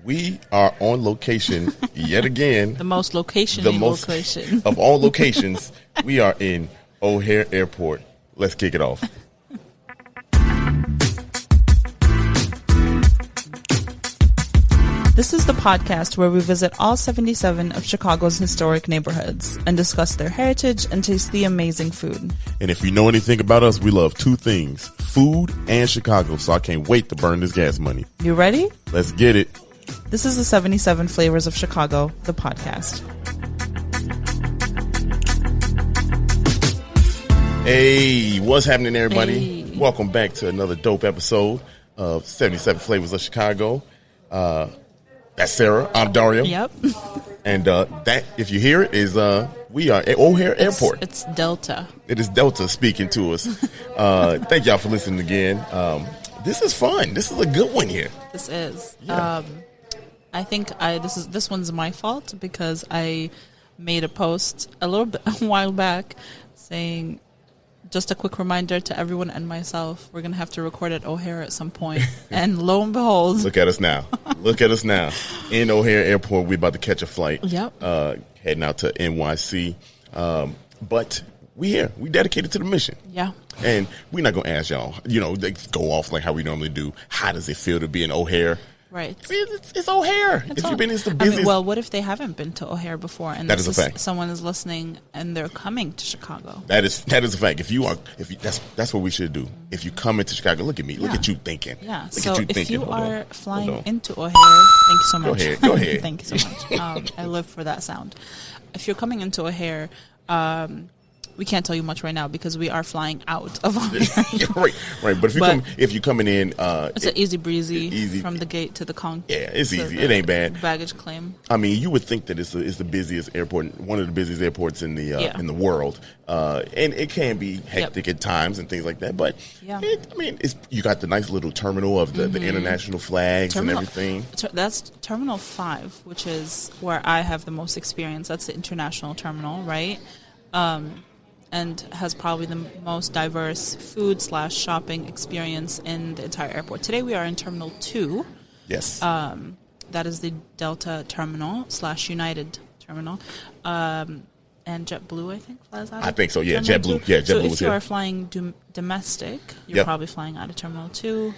We are on location yet again. The most location of all locations. We are in O'Hare Airport. Let's kick it off. This is the podcast where we visit all 77 of Chicago's historic neighborhoods and discuss their heritage and taste the amazing food. And if you know anything about us, we love two things, food and Chicago, so I can't wait to burn this gas money. You ready? Let's get it. This is the 77 Flavors of Chicago, the podcast. Hey, what's happening, everybody? Hey. Welcome back to another dope episode of 77 Flavors of Chicago. That's Sara. I'm Dario. Yep. And that, if you hear it, is we are at O'Hare Airport. It's Delta. It is Delta speaking to us. Thank y'all for listening again. This is fun. This is a good one here. This is. Yeah. I think this one's my fault because I made a post a while back saying, just a quick reminder to everyone and myself, we're going to have to record at O'Hare at some point. And lo and behold. Look at us now. Look at us now. In O'Hare Airport, we're about to catch a flight. Yep. Heading out to NYC. But we here. We dedicated to the mission. Yeah. And we're not going to ask y'all, they go off like how we normally do. How does it feel to be in O'Hare? Right. It's O'Hare. If you've been, it's the busiest. well, what if they haven't been to O'Hare before, and that is a fact. Someone is listening and they're coming to Chicago? That is a fact. That's what we should do. If you come into Chicago, look at me. Look at you thinking. Yeah. Look So at you if thinking. you are flying into O'Hare, thank you so much. Go ahead. Thank you so much. I live for that sound. If you're coming into O'Hare, we can't tell you much right now because we are flying out of O'Hare. right. But if you're coming in, it's an easy breezy from the gate to the Yeah, it's easy. It ain't bad. Baggage claim. I mean, you would think that it's the busiest airport, one of the busiest airports in the world, and it can be hectic at times and things like that. But you got the nice little terminal of the international flags and everything. That's Terminal 5, which is where I have the most experience. That's the international terminal, right? And has probably the most diverse food/shopping experience in the entire airport. Today we are in Terminal 2. Yes. That is the Delta Terminal /United Terminal. And JetBlue, I think, flies out of I think so, yeah. Terminal JetBlue. 2. Yeah, JetBlue so was if you here. are flying domestic, you're probably flying out of Terminal 2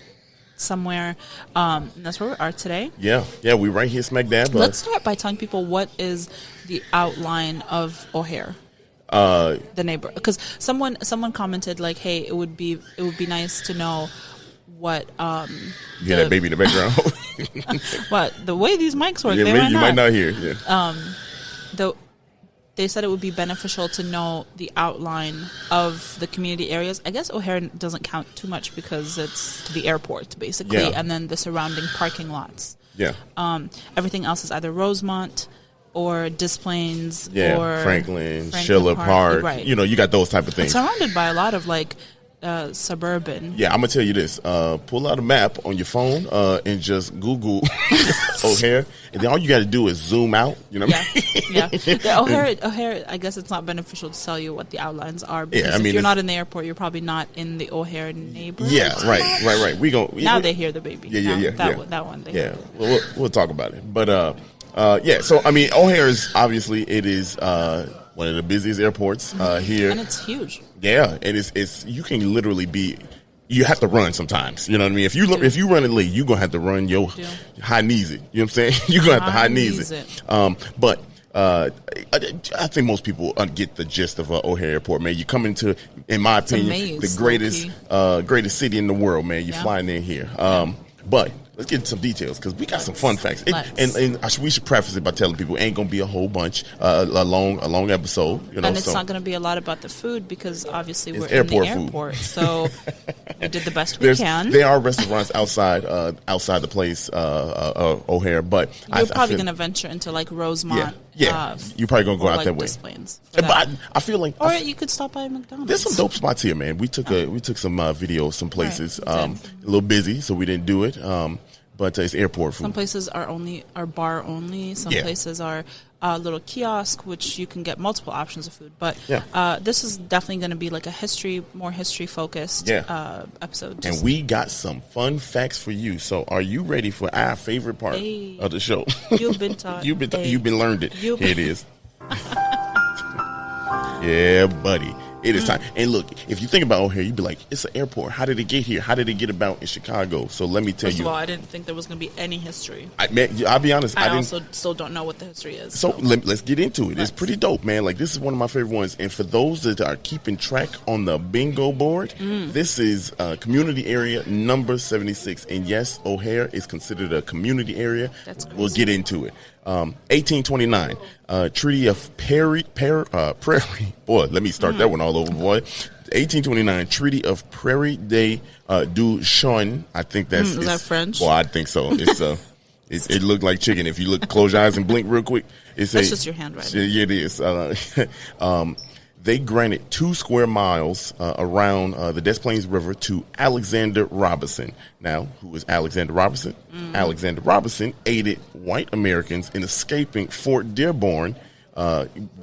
somewhere. And that's where we are today. Yeah, we're right here smack dab. Let's start by telling people what is the outline of O'Hare. The neighbor, because someone commented like, "Hey, it would be nice to know what." You hear that baby in the background? What the way these mics work? Yeah, you might not hear. Yeah. Though they said it would be beneficial to know the outline of the community areas. I guess O'Hare doesn't count too much because it's the airport basically, and then the surrounding parking lots. Yeah. Everything else is either Rosemont or Des Plaines, or Franklin Schiller Park. Right. You got those type of things. It's surrounded by a lot of suburban. Yeah, I'm gonna tell you this. Pull out a map on your phone and just Google O'Hare, and then all you got to do is zoom out. You know what I mean? Yeah. The O'Hare. I guess it's not beneficial to tell you what the outlines are because if you're not in the airport, you're probably not in the O'Hare neighborhood. Yeah, right. Now they hear the baby. That one. We'll talk about it, but. So I mean, O'Hare is obviously one of the busiest airports here, and it's huge. Yeah, and it's you can literally be. You have to run sometimes. You know what I mean? If you run it late, you're gonna have to run your high knees it. You know what I'm saying? You're gonna have to high knees it. But I think most people get the gist of O'Hare Airport, man. You come into, in my opinion, the greatest city in the world, man. You're flying in here. But let's get into some details because we got some fun facts. And we should preface it by telling people it ain't going to be a whole bunch, a long episode. And it's not going to be a lot about the food because obviously we're in the airport. Food. So we did the best we can. There are restaurants outside the place, O'Hare, but you're probably going to venture into like Rosemont. Yeah, you're probably going to go out that way. But I feel like... Or you could stop by McDonald's. There's some dope spots here, man. We took some videos, some places. A little busy, so we didn't do it. but it's airport food. Some places are bar only. Some places are a little kiosk, which you can get multiple options of food. But this is definitely going to be like a more history focused episode. And we got some fun facts for you. So are you ready for our favorite part of the show? You've been taught. You've been learned it. Here it is. Yeah, buddy. It is time. And look, if you think about O'Hare, you'd be like, it's an airport. How did it get here? How did it get about in Chicago? So let me tell you. First of all, I didn't think there was going to be any history. I'll be honest. I also still don't know what the history is. So let's get into it. It's pretty dope, man. Like, this is one of my favorite ones. And for those that are keeping track on the bingo board, this is community area number 76. And yes, O'Hare is considered a community area. That's crazy. We'll get into it. 1829, Treaty of Prairie. Boy, let me start that one all over, boy. 1829, Treaty of Prairie du Chien. I think that's is that French? Well, I think so. It's it looked like chicken. If you close your eyes and blink real quick, that's just your handwriting. Yeah, it is. They granted 2 square miles around the Des Plaines River to Alexander Robinson. Now, who is Alexander Robinson? Alexander Robinson aided white Americans in escaping Fort Dearborn,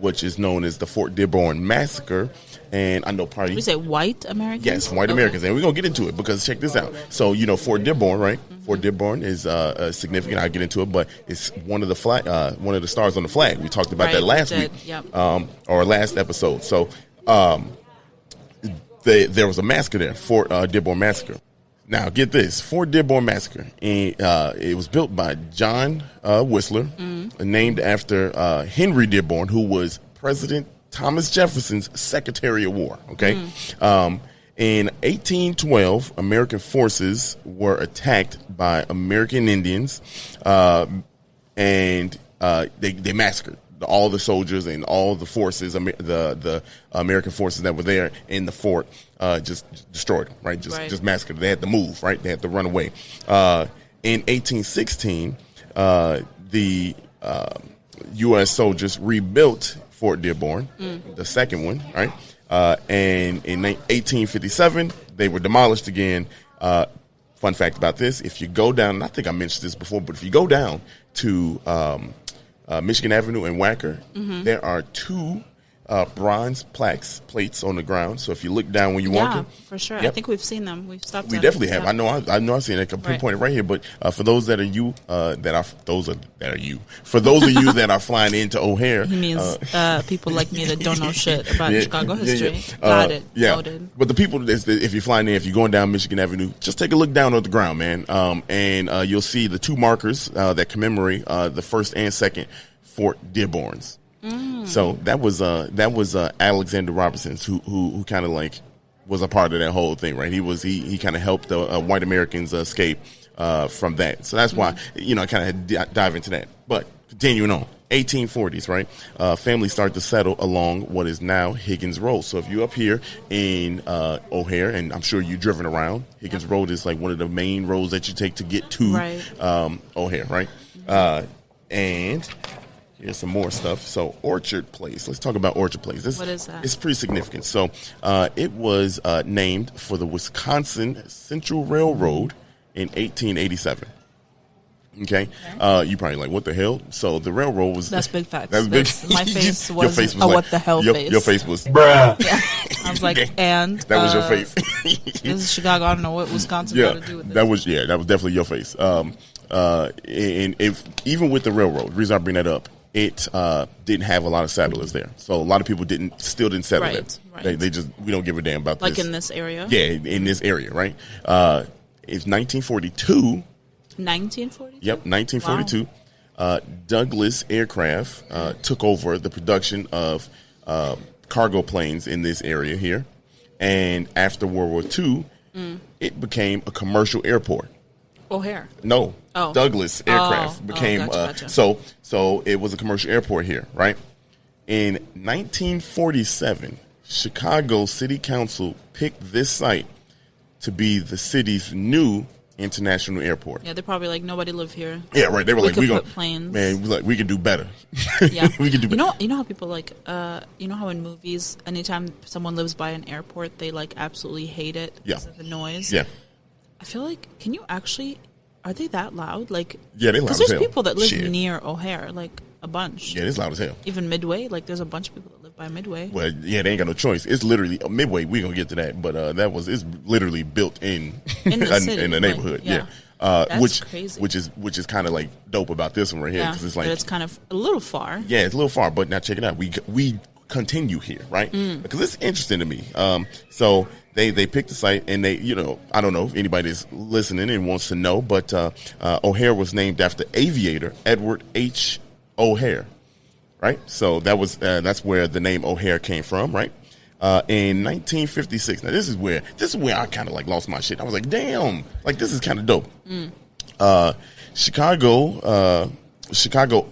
which is known as the Fort Dearborn Massacre. And I know probably... We say white Americans? Yes, white Americans. And we're going to get into it because check this out. So, Fort Dearborn, right? Fort Dearborn is significant. I'll get into it, but it's one of the stars on the flag. We talked about that last week, or last episode. So there was a massacre there, Fort Dearborn Massacre. Now, get this, Fort Dearborn Massacre. And, it was built by John Whistler, named after Henry Dearborn, who was President Thomas Jefferson's Secretary of War, okay? In 1812, American forces were attacked by American Indians, and they massacred all the soldiers and all the forces, the American forces that were there in the fort, just destroyed them, right? Just massacred. They had to move, right? They had to run away. In 1816, the U.S. soldiers rebuilt Fort Dearborn, the second one, right? And in 1857, they were demolished again. Fun fact about this, if you go down, and I think I mentioned this before, but if you go down to Michigan Avenue in Wacker, there are 2 bronze plates on the ground. So if you look down when you're walking. Yeah, for sure. I think we've seen them. We've stopped We definitely have. I know I've seen it. I can pinpoint it right here. But for those that are you, for those of you that are flying into O'Hare. He means people like me that don't know shit about Chicago history. Got it. Yeah. Noted. But the people, if you're flying in, if you're going down Michigan Avenue, just take a look down at the ground, man. And you'll see the 2 markers that commemorate the first and second Fort Dearborns. So that was Alexander Robinson, who kind of like was a part of that whole thing, right? He kind of helped the white Americans escape from that. So that's why I kind of dive into that. But continuing on, 1840s, right? Families start to settle along what is now Higgins Road. So if you're up here in O'Hare, and I'm sure you've driven around, Higgins Road is like one of the main roads that you take to get to O'Hare, right? And here's some more stuff. So Orchard Place. Let's talk about Orchard Place. What is that? It's pretty significant. So it was named for the Wisconsin Central Railroad in 1887. Okay. You probably like, what the hell? So the railroad was... That's big facts. That's big. My face was, your face was like, what the hell face. Your face was... Bruh. Yeah. I was like, Okay. and... That was your face. This is Chicago. I don't know what Wisconsin got to do with this. That was definitely your face. And if even with the railroad, the reason I bring that up, it didn't have a lot of settlers there, so a lot of people still didn't settle there. Right. They just, we don't give a damn about like this. Like in this area. Yeah, in this area, right? It's 1942. 1942. Yep, 1942. Wow. Douglas Aircraft took over the production of cargo planes in this area here, and after World War II, it became a commercial airport. O'Hare. No. Oh. Douglas Aircraft became gotcha. So it was a commercial airport here, right? In 1947, Chicago City Council picked this site to be the city's new international airport. Yeah, they're probably like, nobody live here. Yeah, right. They were like, we could gonna put planes. Man, we could do better. Yeah, we could do better. You know how people like, you know how in movies, anytime someone lives by an airport, they like absolutely hate it because of the noise. Yeah. I feel like, can you actually Are they that loud? Like, yeah, they loud as hell. Because there's people that live Shit. near O'Hare, like a bunch. Yeah, it's loud as hell. Even Midway, like there's a bunch of people that live by Midway. Well, yeah, they ain't got no choice. It's literally Midway. We're gonna get to that, but it's literally built in the city, in the neighborhood. Like, which crazy. which is kind of like dope about this one right here, because it's like, but it's kind of a little far. Yeah, it's a little far, but now check it out. We continue here, right? Because it's interesting to me. So they picked the site, and they, I don't know if anybody's listening and wants to know, but O'Hare was named after aviator Edward H. O'Hare, right? So that's where the name O'Hare came from, right? In 1956. Now this is where I kind of like lost my shit. I was like, damn, like this is kind of dope. Chicago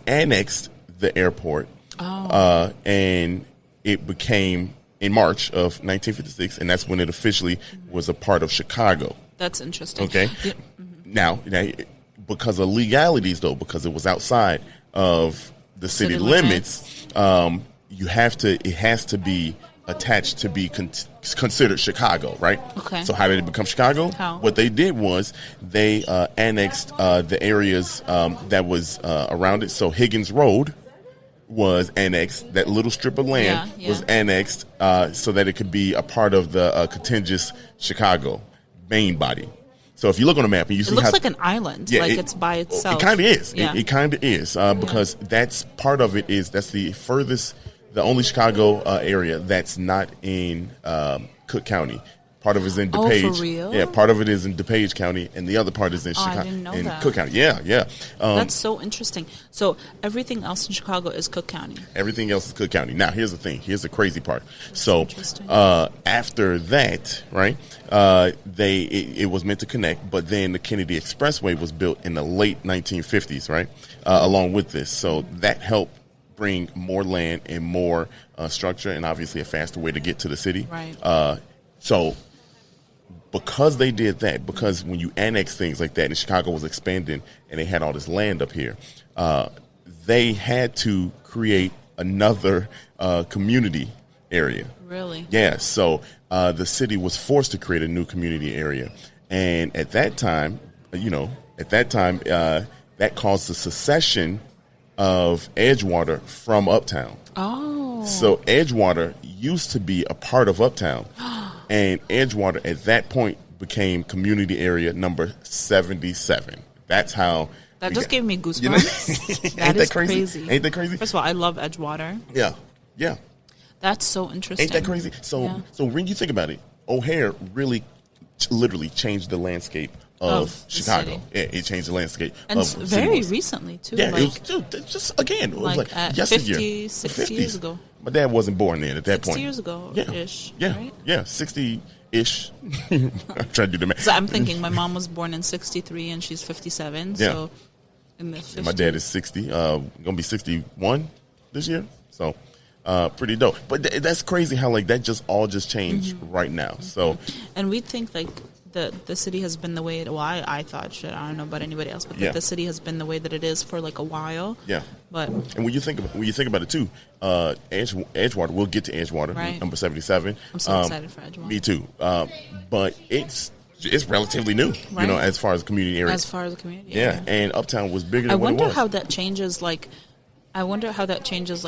annexed the airport. And it became in March of 1956, and that's when it officially was a part of Chicago. That's interesting. Okay. Yeah. Now, because of legalities, though, because it was outside of the city limits, it has to be attached to be considered Chicago, right? Okay. So how did it become Chicago? How? What they did was they annexed the areas that was around it. So Higgins Road was annexed. That little strip of land was annexed so that it could be a part of the contiguous Chicago main body. So if you look on the map and you see, it looks like an island, like it's by itself. It kind of is. Yeah. It kind of is because that's part of it. That's the furthest, the only Chicago area that's not in Cook County. Part of it is in DuPage. Oh, for real? Yeah, part of it is in DuPage County, and the other part is in Chicago. I didn't know that. Cook County. Yeah. That's so interesting. So everything else in Chicago is Cook County. Everything else is Cook County. Now, here's the thing. Here's the crazy part. So after that, right, it was meant to connect, but then the Kennedy Expressway was built in the late 1950s, right, along with this. So that helped bring more land and more structure, and obviously a faster way to get to the city. Right. So because they did that, because when you annex things like that, and Chicago was expanding and they had all this land up here, they had to create another community area. Really? Yeah. So the city was forced to create a new community area. And at that time, that caused the secession of Edgewater from Uptown. Oh. So Edgewater used to be a part of Uptown. And Edgewater at that point became community area number 77. That's how. That just gave me goosebumps. That is crazy? Ain't that crazy? First of all, I love Edgewater. Yeah. That's so interesting. Ain't that crazy? So when you think about it, O'Hare really, literally changed the landscape of Chicago. Yeah, it changed the landscape. And very recently, too. Yeah, it was just, again, it was like yesteryear. 60 years ago. My dad wasn't born then at that 60 point. 60 years ago ish. Yeah, right? yeah, 60-ish. I'm trying to do the math. So I'm thinking my mom was born in 63 and she's 57. Yeah. So in the 50s. My dad is 60. Going to be 61 this year. So pretty dope. But that's crazy how like that just changed right now. So and we think like the city has been the way I thought, I don't know about anybody else, but the city has been the way that it is for like a while. Yeah. But and when you think about it too, Edgewater, we'll get to Edgewater, right. number 77. I'm so excited for Edgewater. Me too. But it's relatively new, right. As far as community area. As far as the community area. Yeah, and Uptown was bigger than I what it was. wonder how that changes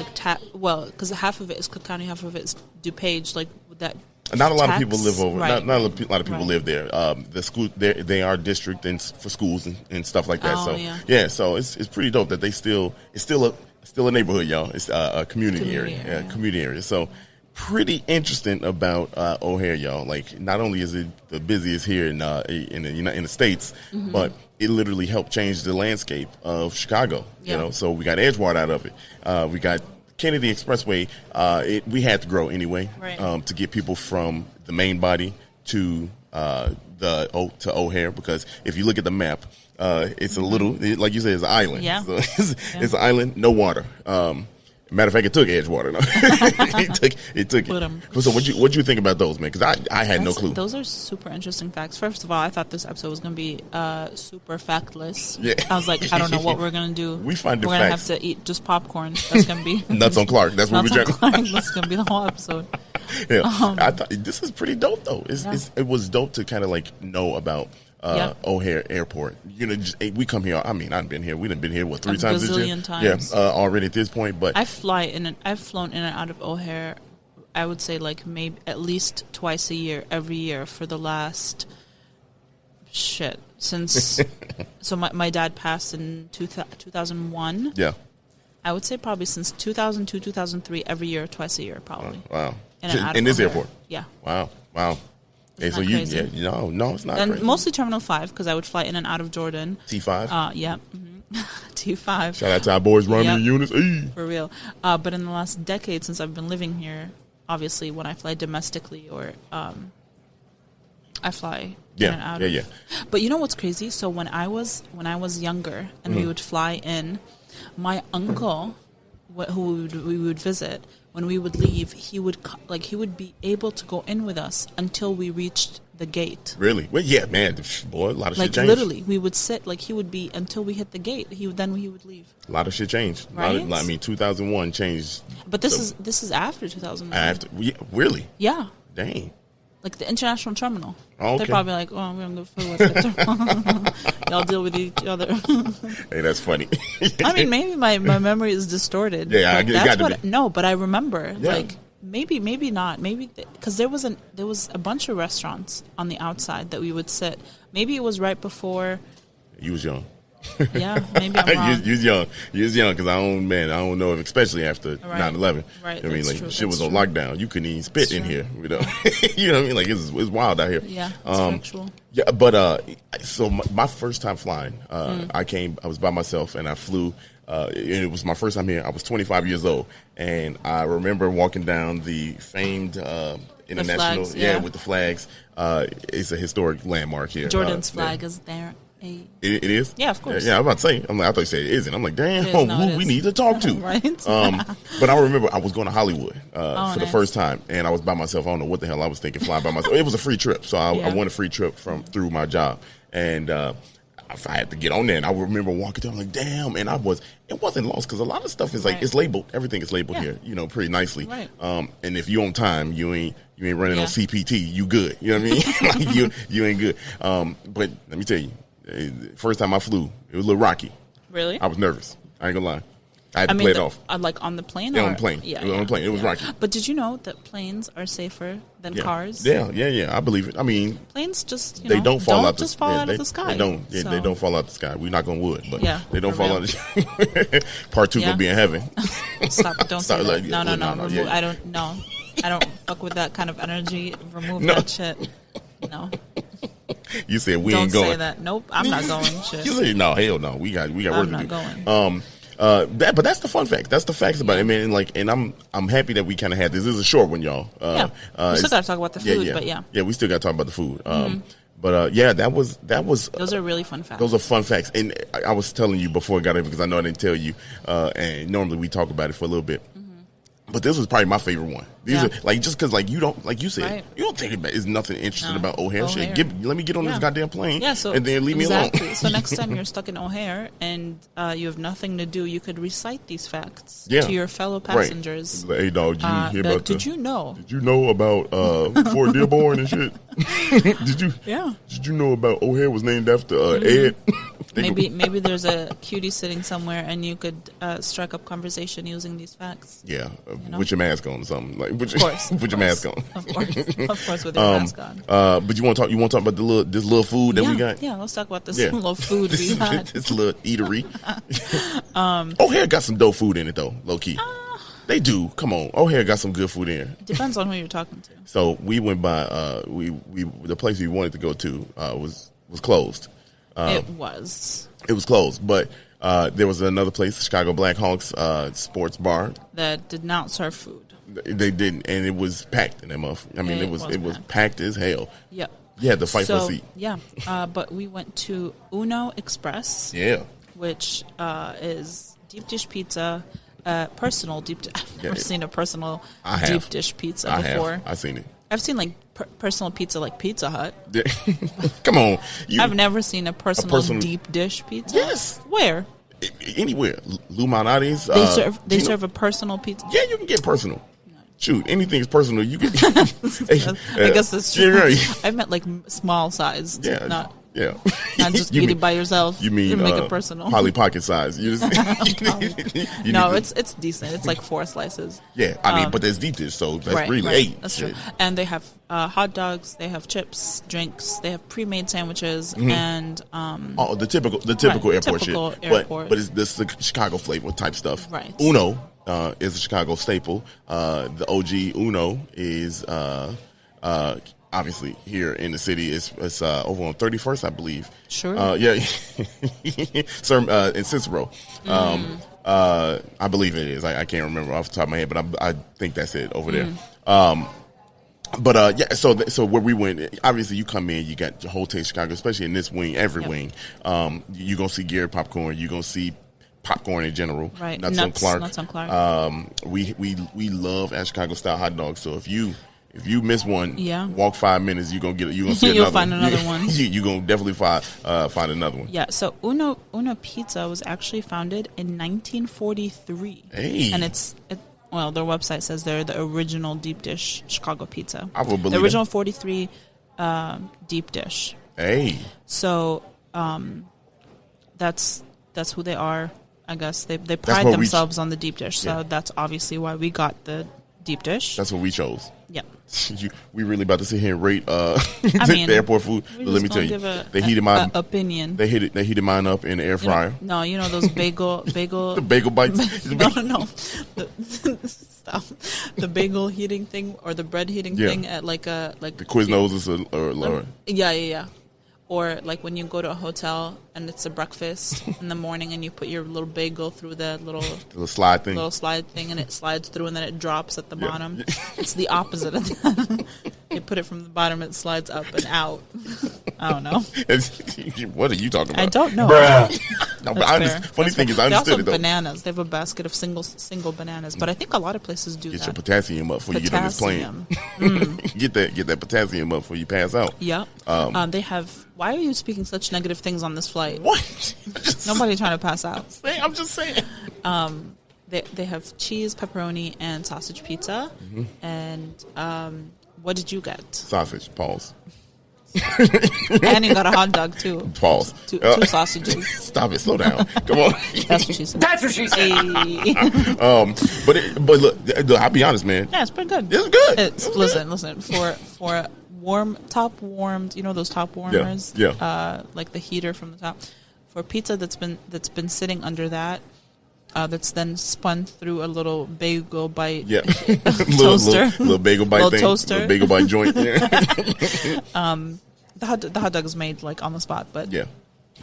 because half of it is Cook County, half of it is DuPage, like that. Not a lot of people live over. Right. Not a lot of people live there. The school, they are district for schools and stuff like that. So it's pretty dope that it's still a neighborhood, y'all. It's a community area. Community area. So pretty interesting about O'Hare, y'all. Like not only is it the busiest here in the States, but it literally helped change the landscape of Chicago. Yeah. So we got Edgewater out of it. We got Kennedy Expressway, we had to grow anyway, right. To get people from the main body to O'Hare, because if you look at the map, it's a little, like you said, it's an island. Yeah. So it's an island, no water. Matter of fact, it took Edgewater. No? it took it. So what you think about those, man? Because I had no clue. Those are super interesting facts. First of all, I thought this episode was going to be super factless. Yeah. I was like, I don't know what we're going to do. We're going to have to eat just popcorn. That's going to be Nuts on Clark. That's what we're trying. That's going to be the whole episode. Yeah, I thought this is pretty dope though. It was dope to kind of like know about O'Hare Airport. You know, we come here. I mean, I've been here. We done been here three times this year. Times. Yeah, already at this point. But I've flown in and out of O'Hare. I would say like maybe at least twice a year, every year for the last since. So my dad passed in 2001. Yeah. I would say probably since 2002, 2003, every year, twice a year, probably. Wow. In this airport? Yeah. Wow. Hey, so crazy? No, it's not And crazy. mostly Terminal 5, because I would fly in and out of Jordan. T5? Yeah. Mm-hmm. T5. Shout out to our boys, Rami and Eunice. For real. But in the last decade, since I've been living here, obviously when I fly domestically or I fly in and out of. But you know what's crazy? So when I was younger and we would fly in, my uncle, who we would visit, when we would leave, he would be able to go in with us until we reached the gate. Really? Well, yeah, man, boy, a lot of shit changed. Like literally, we would sit he would be until we hit the gate. Then he would leave. A lot of shit changed. Right? 2001 changed. But this is after 2001. Really? Yeah. Dang. Like the international terminal. Oh, okay. They're probably like, oh, we don't give a fuck about that. Y'all deal with each other. Hey, that's funny. I mean, maybe my memory is distorted. Yeah, it got to be. No, but I remember. Yeah. Like maybe not. Maybe because there was a bunch of restaurants on the outside that we would sit. Maybe it was right before. You was young. Yeah, maybe I'm wrong. You was young because I don't know if, especially after 9/11. Right. I mean, like true. shit was on lockdown. You couldn't even spit in here. You know, you know what I mean? Like it's wild out here. Yeah, it's factual. Yeah, but so my first time flying, I was by myself and I flew. And it was my first time here. I was 25 years old, and I remember walking down the famed international, flags, with the flags. It's a historic landmark here. Jordan's flag is there. It is? Yeah, of course. Yeah, I was about to say. I thought you said it isn't. I'm like, damn, who we need to talk to. Right. But I remember I was going to Hollywood for the first time, and I was by myself. I don't know what the hell I was thinking, flying by myself. It was a free trip, so I won a free trip through my job, and I had to get on there. And I remember walking through. I'm like, damn, and it wasn't lost because a lot of stuff is like it's labeled. Everything is labeled here, pretty nicely. Right. And if you on time, you ain't running on CPT. You good. You know what I mean? Like you ain't good. But let me tell you. First time I flew, it was a little rocky. Really? I was nervous. I ain't gonna lie. I had to play it off. Like on the plane? Yeah, on the plane. Yeah, on the plane. It was rocky. But did you know that planes are safer than cars? Yeah. I believe it. I mean, planes just they don't fall out. Just fall out of the sky. They don't. Yeah, they don't fall out the sky. We're not gonna wood, but they don't fall out. Part 2 gonna be in heaven. Stop! Don't say that. Like, no. Remove. I don't. No, I don't fuck with that kind of energy. Remove that shit. No. You said we don't ain't going. Say that. Nope, I'm not going. Shit. You said no, hell no. We got work to do. I'm not going. But that's the fun fact. That's the facts about it. I mean, and I'm happy that we kind of had this. This is a short one, y'all. We still got to talk about the food, but yeah, we still got to talk about the food. But that was. Those are really fun facts. Those are fun facts, and I was telling you before I got in because I know I didn't tell you. And normally we talk about it for a little bit. But this was probably my favorite one. These are just because you don't, like you said, you don't think it's nothing interesting about O'Hare shit. Let me get on this goddamn plane and then leave me alone. So next time you're stuck in O'Hare and you have nothing to do, you could recite these facts to your fellow passengers. Right. Hey dog, did you hear about Did you know? Did you know about Fort Dearborn and shit? Did you? Yeah. Did you know about O'Hare was named after Ed? Maybe there's a cutie sitting somewhere and you could strike up conversation using these facts. Yeah, with your mask on or something. Like, put your mask on. Of course, with your mask on. But you want to talk about this little food that we got? Yeah, let's talk about this little food we got. This little eatery. O'Hare got some dope food in it though, low key. They do. Come on, O'Hare got some good food in here. Depends on who you're talking to. So we went by. The place we wanted to go to was closed. It was closed, but there was another place, Chicago Blackhawks sports bar, that did not serve food. They didn't, and it was packed in that motherfucker. I mean, it was packed as hell. Yep. You had to fight for a seat. Yeah, but we went to Uno Express. Yeah. Which is deep dish pizza, personal deep. I've never seen a personal deep dish pizza before. I've seen it. I've seen like personal pizza, like Pizza Hut. Come on, I've never seen a personal deep dish pizza. Yes, where? Anywhere. Lou Malnati's. They serve a personal pizza. Yeah, you can get personal. Shoot, anything's personal. You can. I guess that's true. Yeah, right. I meant like small size. Yeah, not Yeah. Not just eat it by yourself. You mean make it personal. Polly Pocket size. You just, no, it's decent. It's like 4 slices. Yeah, I mean, but there's deep dish, so that's really 8. That's true. And they have hot dogs, they have chips, drinks, they have pre-made sandwiches, and the typical airport shit. But it's this the Chicago flavor type stuff. Right. Uno is a Chicago staple. The OG Uno is obviously here in the city. It's over on 31st, I believe. Sure. Yeah. Sir, in Cicero. I believe it is. I can't remember off the top of my head, but I think that's it over there. But yeah, so where we went, obviously you come in, you got your whole taste Chicago, especially in this wing, every wing. You're gonna see Gary popcorn, you're gonna see popcorn in general. Right. Nuts on Clark. Nuts on Clark. We love our Chicago style hot dogs. So if you miss one, walk 5 minutes, you're gonna get it. You're gonna see You'll find another one. You're gonna definitely find another one. Yeah. So Uno Pizza was actually founded in 1943. Hey. And well, their website says they're the original deep dish Chicago pizza. I will believe the original that. 43 deep dish. Hey. So that's who they are. I guess they pride themselves on the deep dish. So that's obviously why we got the deep dish. That's what we chose. Yeah. We really about to sit here and rate the airport food. But let me tell you, they heated mine opinion. They heated mine up in the air fryer. No, you know those bagel the bagel bites. No. Stop. The bagel heating thing or the bread heating thing at like the Quiznos or yeah. Or like when you go to a hotel and it's a breakfast in the morning and you put your little bagel through the little slide thing, and it slides through and then it drops at the bottom. It's the opposite of that. They put it from the bottom, it slides up and out. I don't know. What are you talking about? I don't know. No, but funny thing is, I understood it though. Bananas. They have a basket of single bananas, but I think a lot of places do get that. Your potassium up before you get on this plane. Get that potassium up before you pass out. Yeah. They have. Why are you speaking such negative things on this flight? What? Nobody's trying to pass out. I'm just saying. They have cheese, pepperoni, and sausage pizza. And what did you get? Sausage. Pause. And you got a hot dog too. Pause. Two sausages. Stop it. Slow down. Come on. That's what she said. Hey. But look, I'll be honest, man. Yeah, it's pretty good. It's good. Listen. For top warmed, you know those top warmers? Yeah. Like the heater from the top. For pizza that's been sitting under that, that's then spun through a little bagel bite toaster. little bagel bite little thing. Toaster. Little bagel bite joint. The hot dog is made like on the spot, but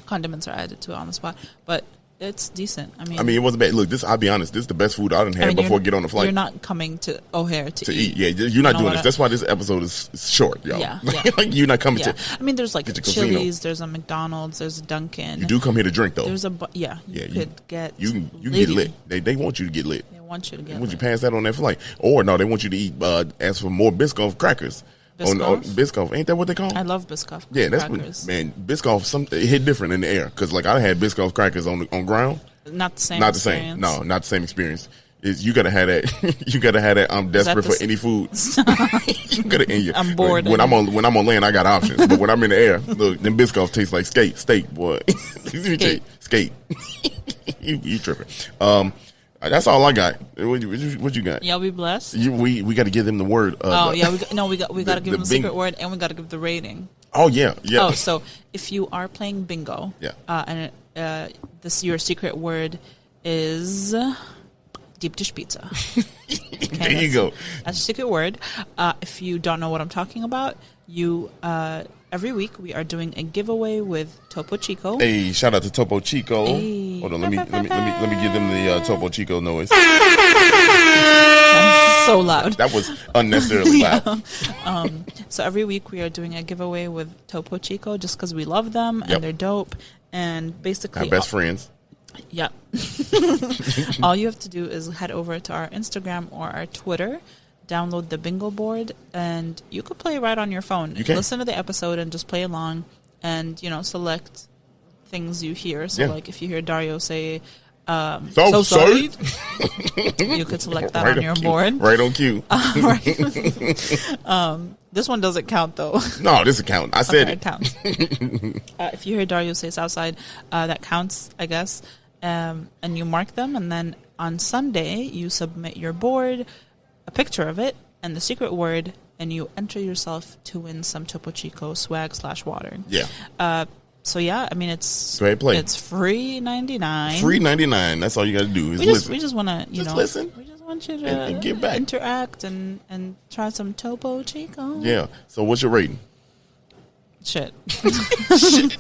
condiments are added to it on the spot. But it's decent. I mean, it wasn't bad. Look, I'll be honest. This is the best food I done had before I get on the flight. You're not coming to O'Hare to eat. Yeah, you're not doing this. That's why this episode is short, y'all. Yeah. Like, you're not coming to. I mean, there's like Chili's, there's a McDonald's, there's a Dunkin'. You do come here to drink, though. There's you could get. You can get lit. They want you to get lit. They want you to get. They want you to pass that on that flight, or no, they want you to eat. Ask for more Biscoff crackers. On Biscoff, ain't that what they call them? I love Biscoff. Yeah, that's what, man. Biscoff, it hit different in the air because like I had Biscoff crackers on ground. Not the same. Not the same. No, not the same experience. You gotta have that. You gotta have that. I'm desperate for any food. You gotta. I'm bored. When I'm on land, I got options. But when I'm in the air, look, them Biscoff taste like steak, boy. Skate. You tripping? That's all I got. What you got? Y'all be blessed. We got to give them the word. We got to give them the secret word, and we got to give the rating. Oh yeah. Oh, so if you are playing bingo, and your secret word is deep dish pizza. Okay, there you go. That's a secret word. If you don't know what I'm talking about, every week we are doing a giveaway with Topo Chico. Hey, shout out to Topo Chico. Hey. Hold on, let me give them the Topo Chico noise. That's so loud. That was unnecessarily loud. So every week we are doing a giveaway with Topo Chico just because we love them and they're dope. And basically, our best friends. Yeah. All you have to do is head over to our Instagram or our Twitter, download the bingo board, and you could play right on your phone. You can listen to the episode and just play along and, select things you hear. So, like, if you hear Dario say, so sorry, you could select that on your board. Right on cue. The This one doesn't count, though. No, this account. I said it counts. If you hear Dario say Southside, that counts, I guess. And you mark them, and then on Sunday you submit your board, a picture of it, and the secret word, and you enter yourself to win some Topo Chico swag / water. Yeah. So yeah, I mean it's great play. It's free $99. Free $99. That's all you got to do is listen. We just want to listen. We just want you to and get back, interact, and try some Topo Chico. Yeah. So what's your rating? Shit. Shit.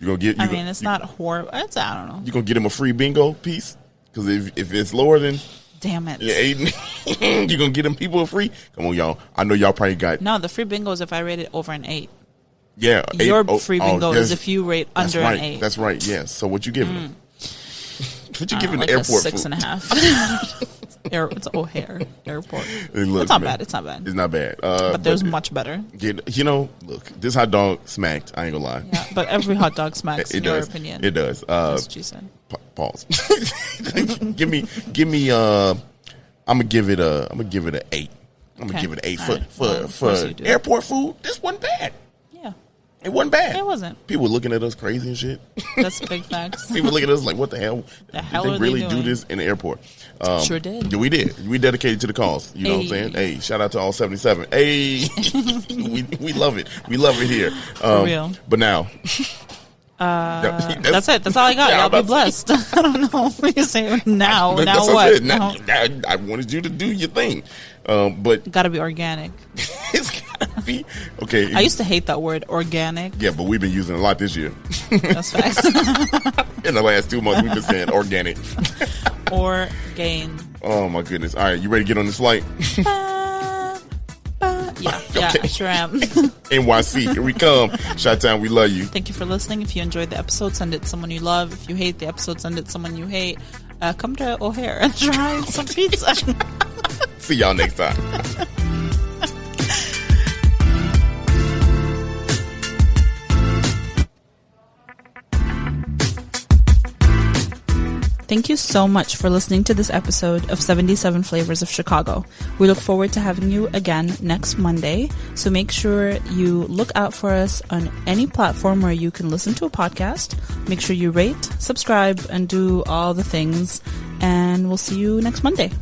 You gonna get? It's not horrible. I don't know. You gonna get him a free bingo piece? Because if it's lower than, damn it, yeah, 8, you gonna get them people a free? Come on, y'all. I know y'all probably got. No, the free bingo is if I rate it over an 8. Yeah, your free bingo is if you rate under an 8. That's right. Yeah. So what you giving them? What you giving like the airport? 6.5. It's O'Hare Airport. It's not bad. It's not bad. It's not bad. But there's much better. Look, this hot dog smacked. I ain't gonna lie. Yeah, but every hot dog smacks. in does. Your opinion, it does. That's what you said. Pause. give me. I'm gonna give it a 8. I'm gonna give it an 8 for airport food. This wasn't bad. Yeah. It wasn't bad. It wasn't. People were looking at us crazy and shit. That's big facts. People looking at us like, what the hell? The hell did are they really they do doing? this in the airport? Sure did. We did. We dedicated to the cause. You know what I'm saying? Hey, shout out to all 77. Hey, we love it. We love it here. For real. But now. That's it. That's all I got. Y'all be blessed. I don't know what you say now. Now what? Now, I wanted you to do your thing. But got to be organic. It's got to be. Okay. I used to hate that word, organic. Yeah, but we've been using it a lot this year. That's facts. In the last 2 months, we've been saying organic. Orgain. Oh, my goodness. All right, you ready to get on this flight? Yeah, I sure am. NYC, here we come. Chi-Town, we love you. Thank you for listening. If you enjoyed the episode, send it to someone you love. If you hate the episode, send it to someone you hate. Come to O'Hare and try some pizza. See y'all next time. Thank you so much for listening to this episode of 77 Flavors of Chicago. We look forward to having you again next Monday. So make sure you look out for us on any platform where you can listen to a podcast. Make sure you rate, subscribe, and do all the things. And we'll see you next Monday.